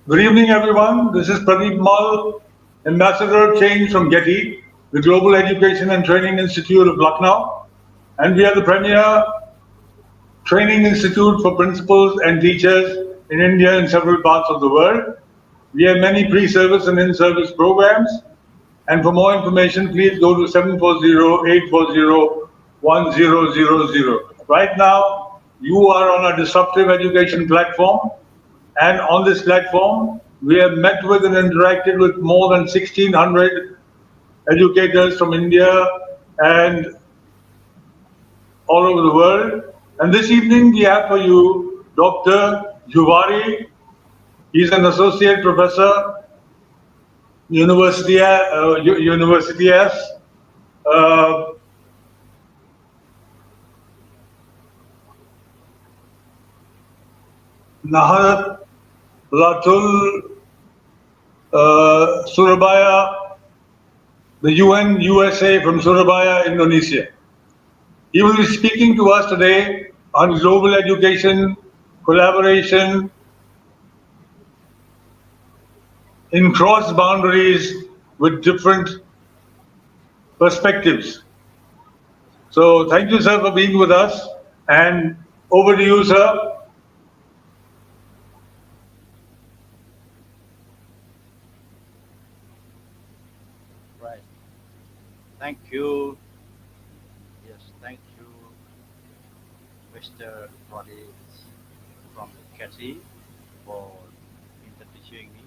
Good evening, everyone. This is Pradeep Mal, Ambassador of Change from GETI, the Global Education and Training Institute of Lucknow, and we are the premier training institute for principals and teachers in India and several parts of the world. We have many pre-service and in-service programs, and for more information, please go to 740-840-1000. Right now, you are on a disruptive education platform, and on this platform, we have met with and interacted with more than 1,600 educators from India and all over the world. And this evening, we have for you Dr. Djuwari. He's an associate professor, Universitas, uh, Nahdlatul, Surabaya, the USA from Surabaya, Indonesia. He will be speaking to us today on global education, collaboration in cross boundaries with different perspectives. So thank you, sir, for being with us. And over to you, sir. Right. Thank you. Yes, thank you, Mr. Pradeep from Cassie for introducing me.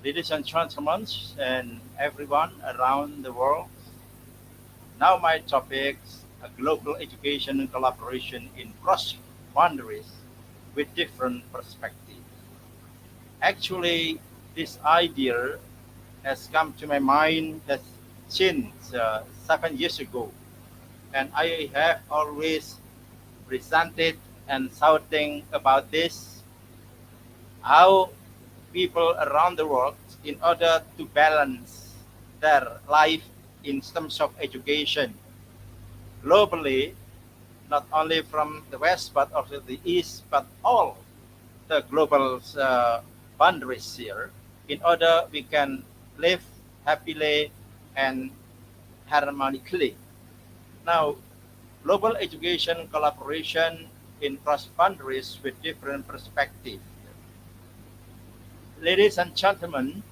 Ladies and gentlemen, and everyone around the world. Now my topics: global education and collaboration in cross boundaries with different perspectives. Actually, this idea has come to my mind has since 7 years ago, and I have always presented and shouting about this how people around the world, in order to balance their life in terms of education globally, not only from the west but also the east, but all the global boundaries here, in order we can live happily and harmonically. Now, global education collaboration in cross boundaries with different perspectives. Ladies and gentlemen,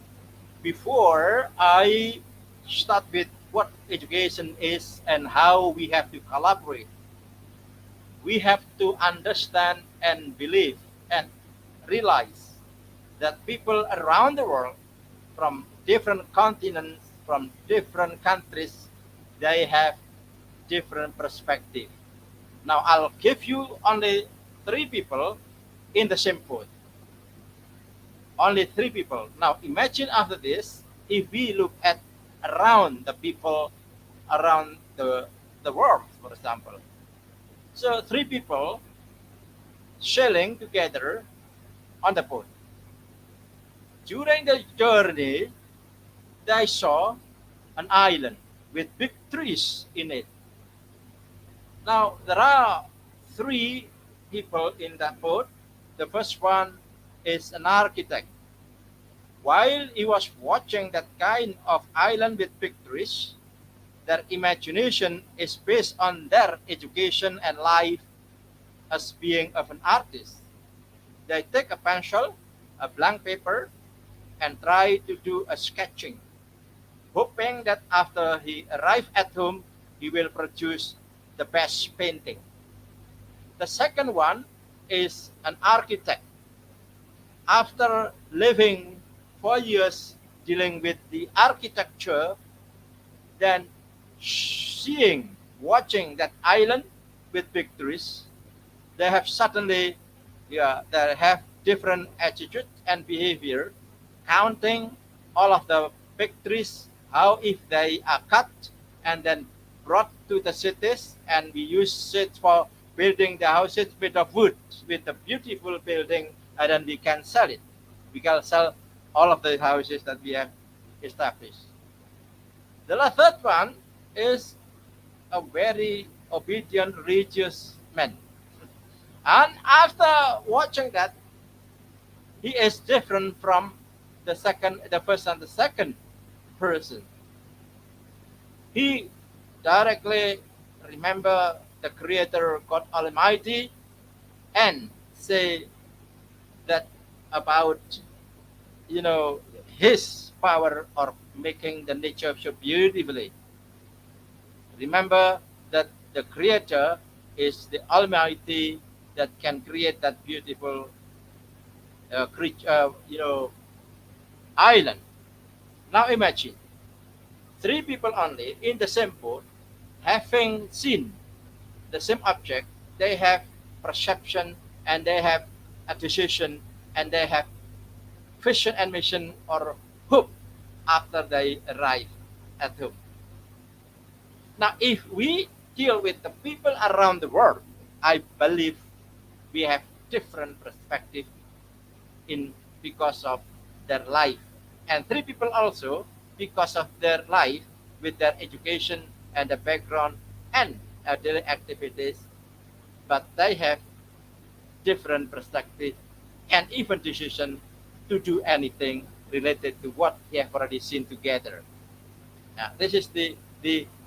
before I start with what education is and how we have to collaborate, we have to understand and believe and realize that people around the world from different continents, from different countries, they have different perspective. Now I'll give you only three people in the same boat. Only three people. Now imagine after this, if we look at around the people around the world, for example. So three people sailing together on the boat. During the journey, they saw an island with big trees in it. Now there are three people in that boat. The first one is an architect. While he was watching that kind of island with big trees, their imagination is based on their education and life as being of an artist. They take a pencil, a blank paper, and try to do a sketching, hoping that after he arrives at home, he will produce the best painting. The second one is an architect. After living 4 years dealing with the architecture, then seeing, watching that island with big trees, they have suddenly, yeah, they have different attitude and behavior, counting all of the big trees, how if they are cut and then brought to the cities, and we use it for building the houses made of wood with a beautiful building, and then we can sell it. We can sell all of the houses that we have established. The third one is a very obedient religious man. And after watching that, He is different from the first and the second person. He directly remember the Creator God Almighty and say that about His power of making the nature so beautifully. Remember that the Creator is the Almighty that can create that beautiful creature, island. Now imagine three people only in the same boat having seen the same object. They have perception and they have acquisition and they have vision and mission or hope after they arrive at home. Now, if we deal with the people around the world, I believe we have different perspective in because of their life, and three people also because of their life with their education and the background and daily activities, but they have different perspective and even decision to do anything related to what we have already seen together. Now, this is the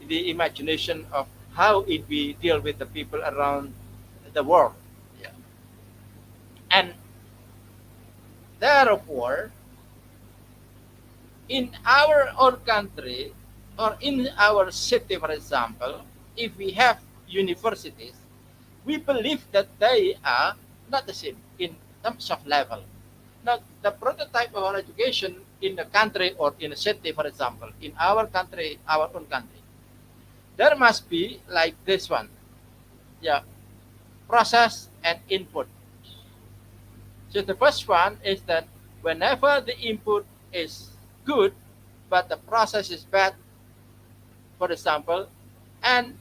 imagination of how it we deal with the people around the world. Yeah. And therefore, in our own country or in our city, for example, if we have universities, we believe that they are not the same in terms of level. Now, the prototype of our education in the country or in a city, for example, in our country, our own country, there must be like this one. Yeah, process and input. So the first one is that whenever the input is good, but the process is bad, for example, and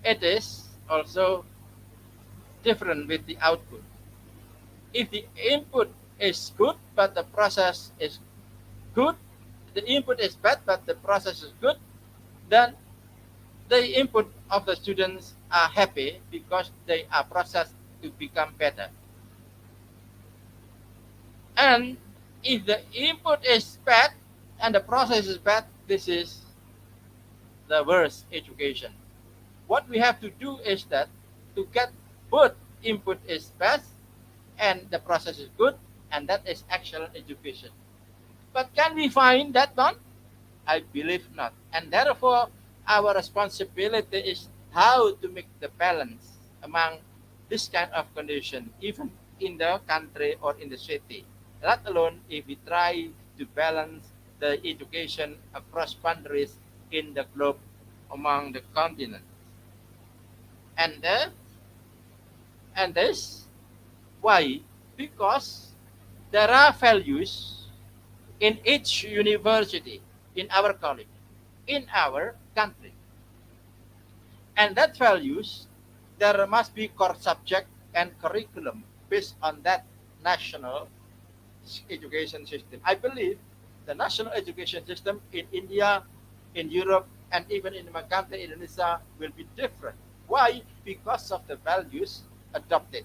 it is also different with the output. If the input is good, but the process is good, the input is bad, but the process is good, then the input of the students are happy because they are processed to become better. And if the input is bad and the process is bad, this is the worst education. What we have to do is that to get both input is best and the process is good, and that is excellent education. But can we find that one? I believe not. And therefore, our responsibility is how to make the balance among this kind of condition, even in the country or in the city. Let alone if we try to balance the education across boundaries in the globe among the continents. And and this why? Because there are values in each university, in our college, in our country. And that values, there must be core subject and curriculum based on that national education system. I believe the national education system in India, in Europe, and even in my country, Indonesia, will be different. Why? Because of the values adopted.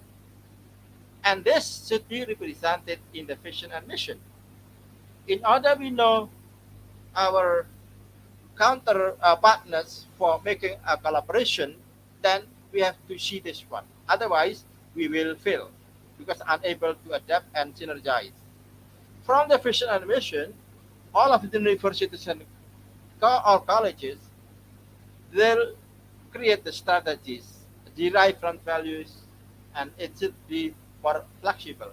And this should be represented in the vision and mission. In order we know our counter partners for making a collaboration, then we have to see this one. Otherwise, we will fail because unable to adapt and synergize. From the vision and mission, all of the universities and or colleges, they'll create the strategies derived from values, and it should be more flexible.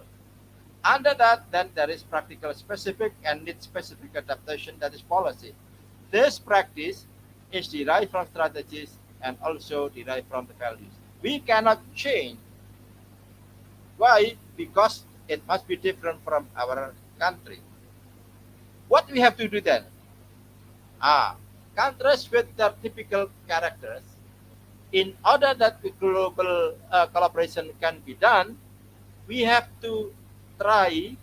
Under that, then there is practical specific and need specific adaptation, that is policy. This practice is derived from strategies and also derived from the values. We cannot change. Why? Because it must be different from our country. What we have to do then? Countries with their typical characters, in order that the global collaboration can be done, we have to try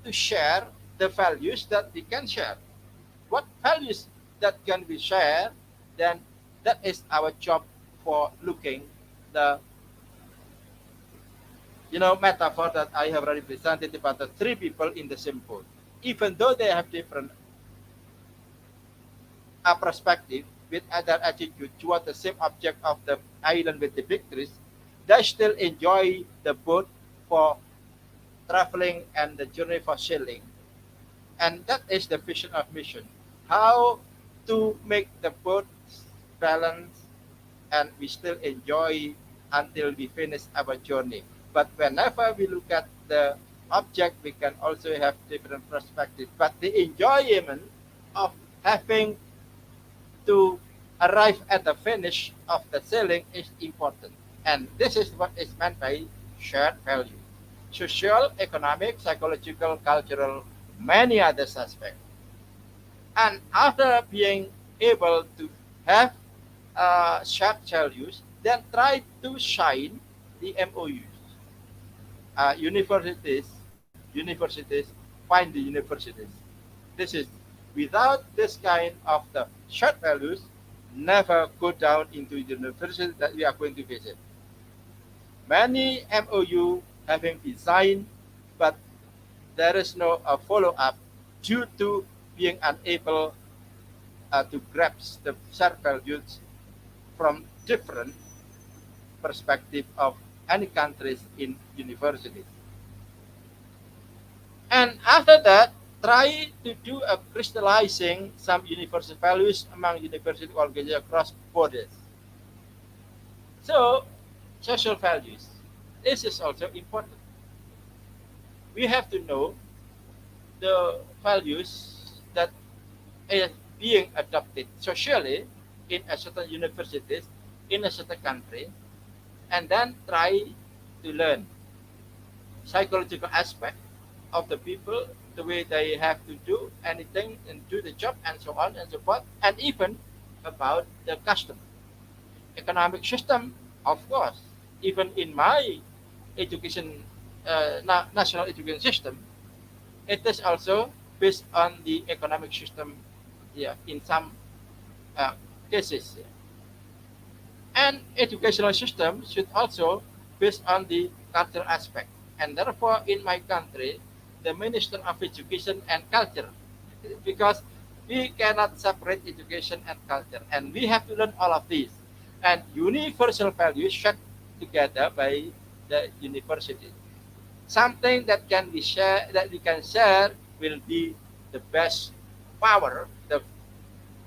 to share the values that we can share. What values that can be shared, then that is our job for looking the metaphor that I have already presented about the three people in the same boat. Even though they have different perspective with other attitude toward the same object of the island with the victories, they still enjoy the boat for traveling and the journey for sailing. And that is the vision of mission. How to make the boat balance and we still enjoy until we finish our journey. But whenever we look at the object, we can also have different perspective. But the enjoyment of having to arrive at the finish of the sailing is important. And this is what is meant by shared value. Social, economic, psychological, cultural, many other aspects. And after being able to have shared values, then try to shine the MOUs. Universities find the universities. This is without this kind of the shared values, never go down into the university that we are going to visit. Many MOU having been signed, but there is no follow up due to being unable to grasp the shared values from different perspective of any countries in universities. And after that, try to do a crystallizing some universal values among university organizations across borders. So, social values. This is also important. We have to know the values that is being adopted socially in a certain universities, in a certain country, and then try to learn psychological aspect of the people, the way they have to do anything and do the job and so on and so forth, and even about the custom, economic system, of course. Even in my education, national education system, it is also based on the economic system, yeah, in some uh, cases. Yeah. And educational system should also based on the cultural aspect. And therefore, in my country, the Minister of Education and Culture, because we cannot separate education and culture, and we have to learn all of these. And universal values shared together by the university. Something that can be shared, that we can share, will be the best power, the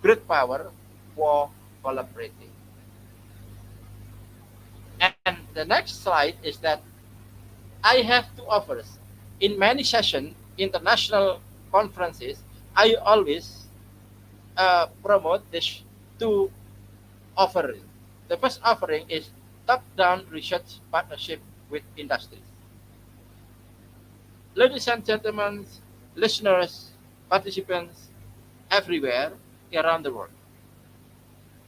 great power for collaborating. And the next slide is that I have two offers. In many sessions, international conferences, I always promote this two offering. The first offering is top-down research partnership with industries. Ladies and gentlemen, listeners, participants everywhere around the world,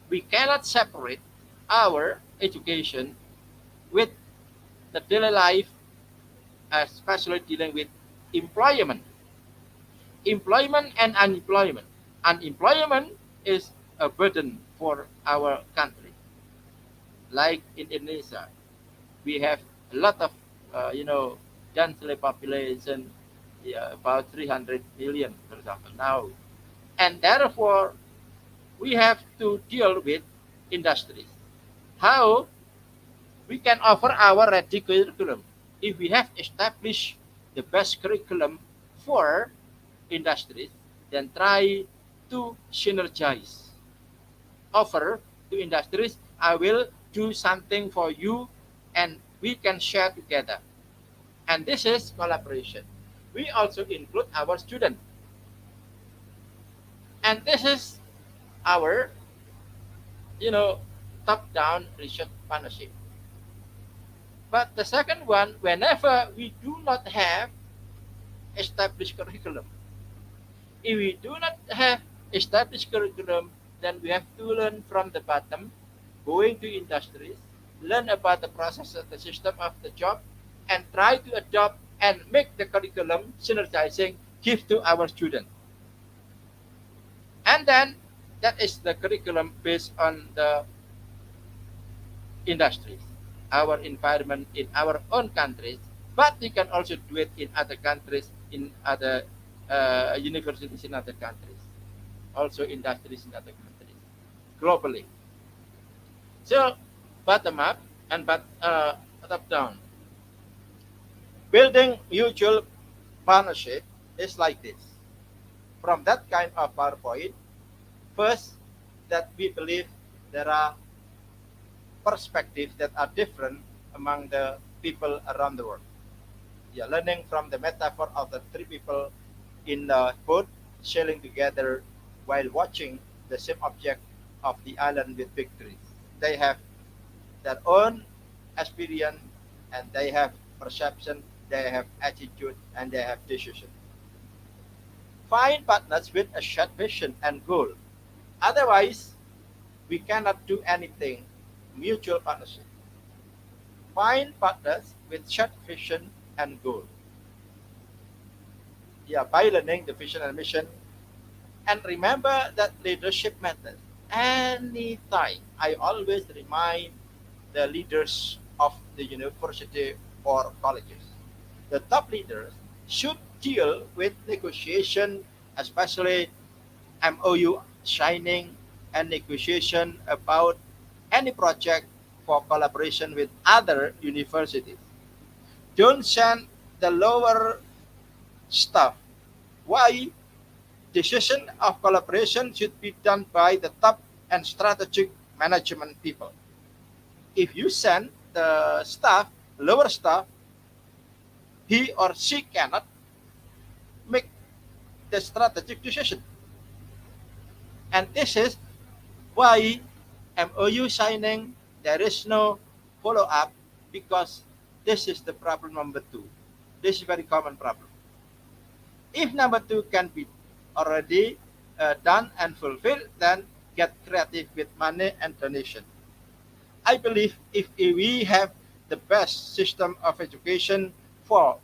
we cannot separate our education with the daily life, especially dealing with employment. Employment and unemployment. Unemployment is a burden for our country. Like in Indonesia, we have a lot of, densely population, yeah, about 300 million, for example, now. And therefore, we have to deal with industries. How we can offer our ready curriculum. If we have established the best curriculum for industries, then try to synergize. Offer to industries, I will do something for you and we can share together. And this is collaboration. We also include our students. And this is our, you know, top-down research partnership. But the second one, whenever we do not have established curriculum, if we do not have established curriculum, then we have to learn from the bottom, going to industries, learn about the process of the system of the job, and try to adopt and make the curriculum synergizing, give to our students. And then that is the curriculum based on the industries. our environment in our own countries, but we can also do it in other countries, in other universities in other countries, also industries in other countries, globally. So, bottom up and top down. Building mutual partnership is like this. From that kind of PowerPoint, first, that we believe there are perspectives that are different among the people around the world. Yeah, learning from the metaphor of the three people in the boat sailing together while watching the same object of the island with big trees. They have their own experience and they have perception, they have attitude, and they have decision. Find partners with a shared vision and goal. Otherwise, we cannot do anything. Mutual partnership. Find partners with shared vision and goal. Yeah, by learning the vision and mission. And remember that leadership matters. Anytime, I always remind the leaders of the university or colleges. The top leaders should deal with negotiation, especially MOU signing and negotiation about any project for collaboration with other universities. Don't send the lower staff. Why? Decision of collaboration should be done by the top and strategic management people. If you send the staff, lower staff, he or she cannot make the strategic decision. And this is why MOU signing, there is no follow up because this is the problem number two. This is very common problem. If number two can be already done and fulfilled, then get creative with money and donation. I believe if we have the best system of education for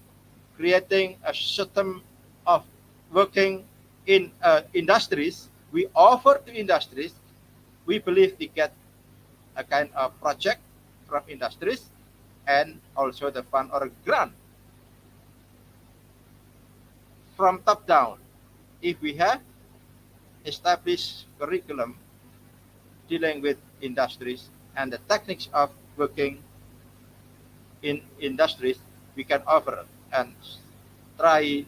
creating a system of working in industries, we offer to industries, we believe we get a kind of project from industries and also the fund or grant from top down. If we have established curriculum dealing with industries and the techniques of working in industries, we can offer and try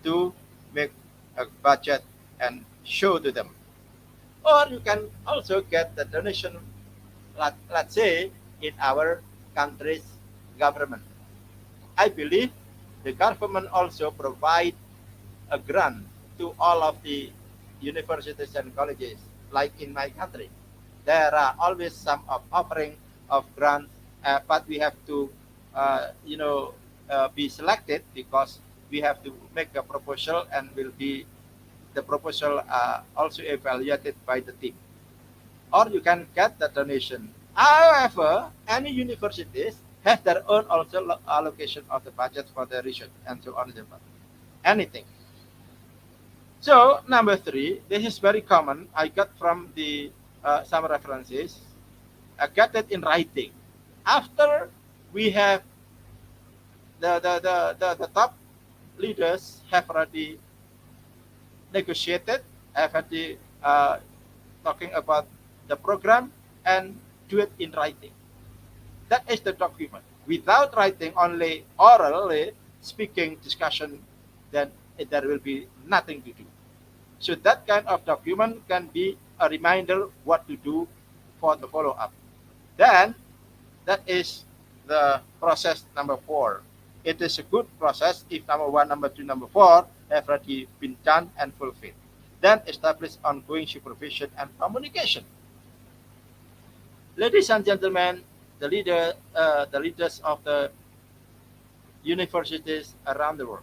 to make a budget and show to them. Or you can also get the donation, let's say, in our country's government. I believe the government also provide a grant to all of the universities and colleges, like in my country. There are always some of offering of grants, but we have to, be selected because we have to make a proposal and will be the proposal also evaluated by the team. Or you can get the donation. However, any universities have their own also allocation of the budget for the research and so on and so forth. Anything. So number three, this is very common. I got from the some references. I got it in writing. After we have the top leaders have already negotiated, have already talking about the program and do it in writing. That is the document. Without writing, only orally speaking discussion, then there will be nothing to do. So that kind of document can be a reminder what to do for the follow-up. Then that is the process number four. It is a good process if number one, number two, number four have already been done and fulfilled. Then establish ongoing supervision and communication. Ladies and gentlemen, the leaders of the universities around the world.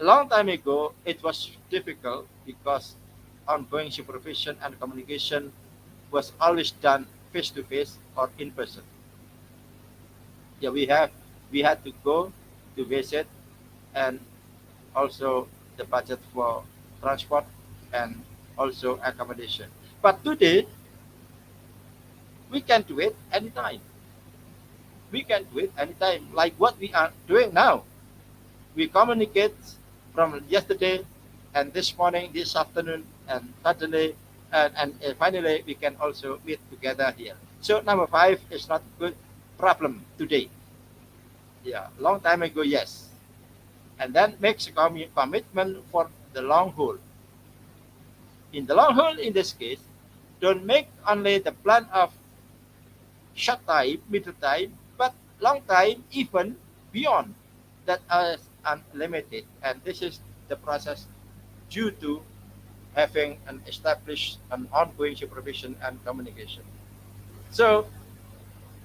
A long time ago, it was difficult because ongoing supervision and communication was always done face to face or in person. Yeah, we had to go to visit and also the budget for transport and also accommodation. But today, We can do it anytime. We can do it anytime, like what we are doing now. We communicate from yesterday and this morning, this afternoon, and suddenly, and finally, we can also meet together here. So number five is not a good problem today. Yeah, long time ago, yes. And then makes a commitment for the long haul. In the long haul, in this case, don't make only the plan of short time, middle time, but long time, even beyond that is unlimited. And this is the process due to having an established and ongoing supervision and communication. So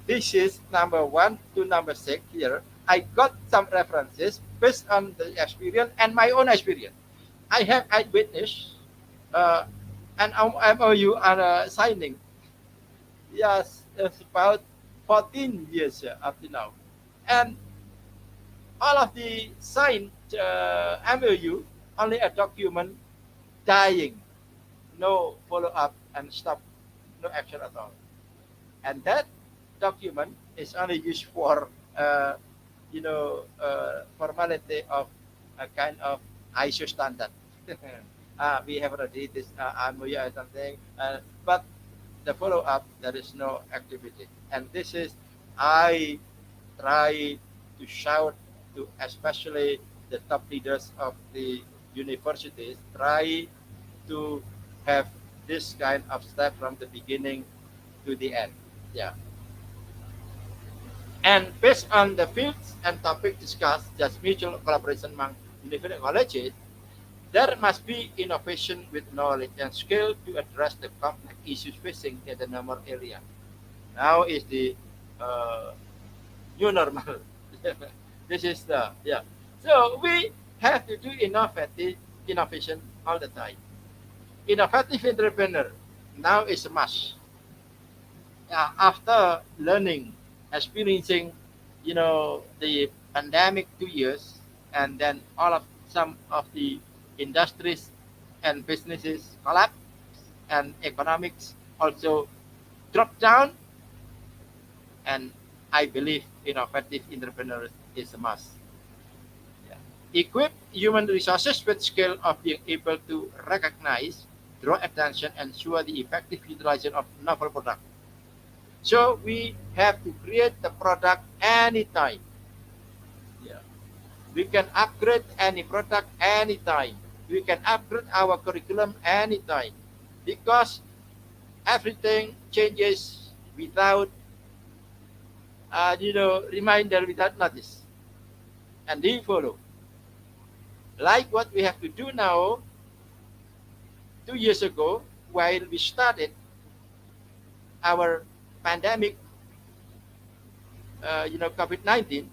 this is number one to number six here. I got some references based on the experience and my own experience. I have eyewitness uh, and MOU are signing. Yes, it's about 14 years up to now. And all of the signed MOU, only a document dying, no follow up and stop, no action at all. And that document is only used for, formality of a kind of ISO standard. We have already this MOU or something, but the follow up there is no activity, and this is I try to shout to especially the top leaders of the universities, try to have this kind of step from the beginning to the end. Yeah. And based on the fields and topics discussed, just mutual collaboration among university colleges, there must be innovation with knowledge and skill to address the complex issues facing in the normal area. Now is the uh, new normal. This is the yeah. So we have to do innovative innovation all the time. Innovative entrepreneur now is a must. After learning, experiencing, the pandemic 2 years, and then all of some of the industries and businesses collapse, and economics also drop down, and I believe innovative entrepreneurs is a must. Yeah. Equip human resources with skill of being able to recognize, draw attention, and ensure the effective utilization of novel product. So we have to create the product anytime. Yeah. We can upgrade any product anytime. We can upgrade our curriculum anytime because everything changes without, reminder, without notice, and they follow. Like what we have to do now, 2 years ago, while we started our pandemic, COVID-19,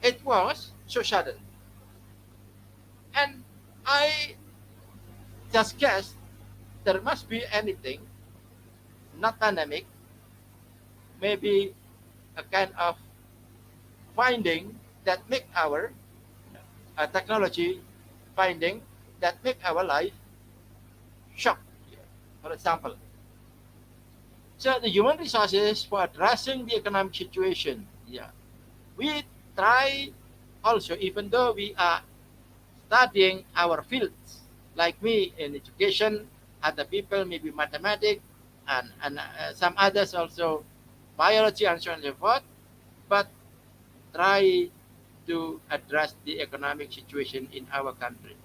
it was so sudden. And I just guess there must be anything, not pandemic, maybe a kind of finding that make our technology finding that make our life shock. For example, so the human resources for addressing the economic situation. Yeah, we try also, even though we are studying our fields, like me in education, other people maybe mathematics, and some others also biology and so on and so forth, but try to address the economic situation in our country.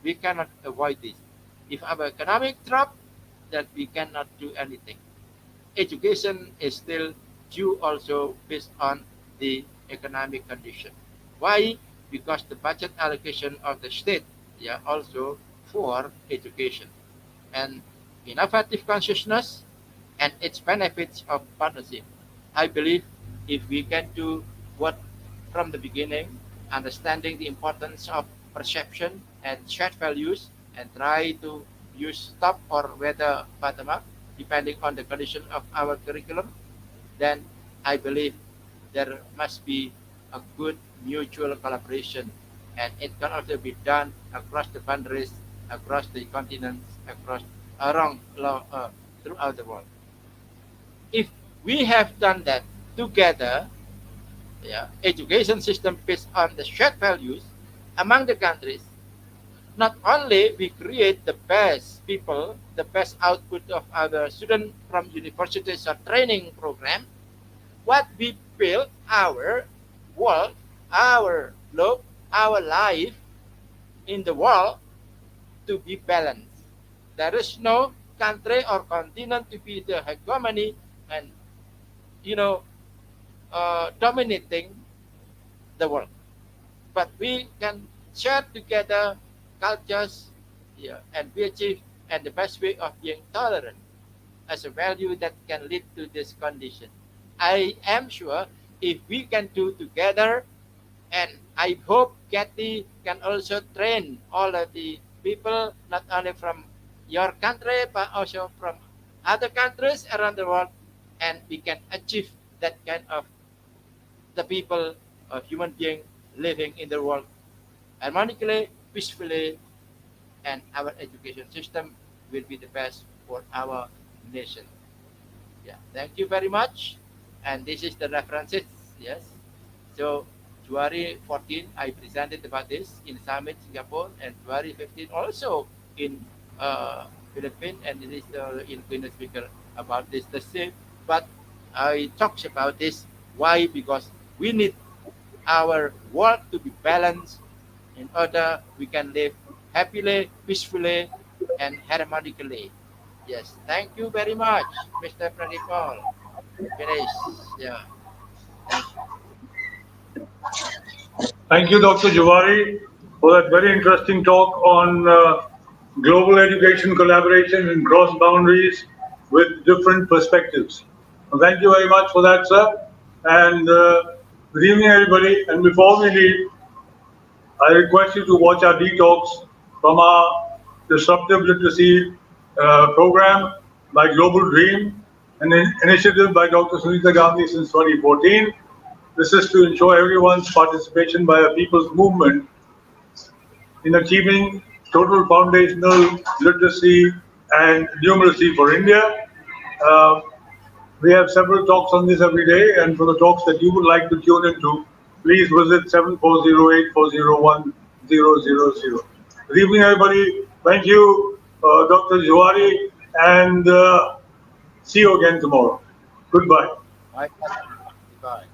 We cannot avoid this. If our economic drop, then we cannot do anything. Education is still due also based on the economic condition. Why? Because the budget allocation of the state, yeah, also for education, and innovative consciousness and its benefits of partnership. I believe if we can do what from the beginning, understanding the importance of perception and shared values, and try to use top or whether bottom up, depending on the condition of our curriculum, then I believe there must be a good mutual collaboration, and it can also be done across the boundaries, across the continents, across around throughout the world. If we have done that together. Yeah, education system based on the shared values among the countries. Not only we create the best people, the best output of our students from universities or training program, what we build our world, our globe, our life in the world to be balanced. There is no country or continent to be the hegemony and you know dominating the world. But we can share together cultures, yeah, and we achieve and the best way of being tolerant as a value that can lead to this condition. I am sure if we can do together, and I hope GETI can also train all of the people, not only from your country, but also from other countries around the world, and we can achieve that kind of the people of human being living in the world harmonically, peacefully, and our education system will be the best for our nation. Yeah, thank you very much. And this is the references. Yes. So Djuwari 14, I presented about this in Summit, Singapore, and Djuwari 15 also in Philippines, and it is in Queen speaker about this the same. But I talked about this. Why? Because we need our world to be balanced in order we can live happily, peacefully, and harmonically. Yes, thank you very much, Mr. Pradeep. Finish. Yeah, thank you. Thank you, Dr. Djuwari, for that very interesting talk on global education collaboration and cross boundaries with different perspectives. Thank you very much for that, sir. And good evening, everybody. And before we leave, I request you to watch our detox from our disruptive literacy program by Global Dream, an initiative by Dr. Sunita Gandhi since 2014. This is to ensure everyone's participation by a people's movement in achieving total foundational literacy and numeracy for India. Uh, we have several talks on this every day, and for the talks that you would like to tune into, please visit 7408401000. Good evening, everybody. Thank you, Dr. Djuwari, and see you again tomorrow. Goodbye. Bye. Bye.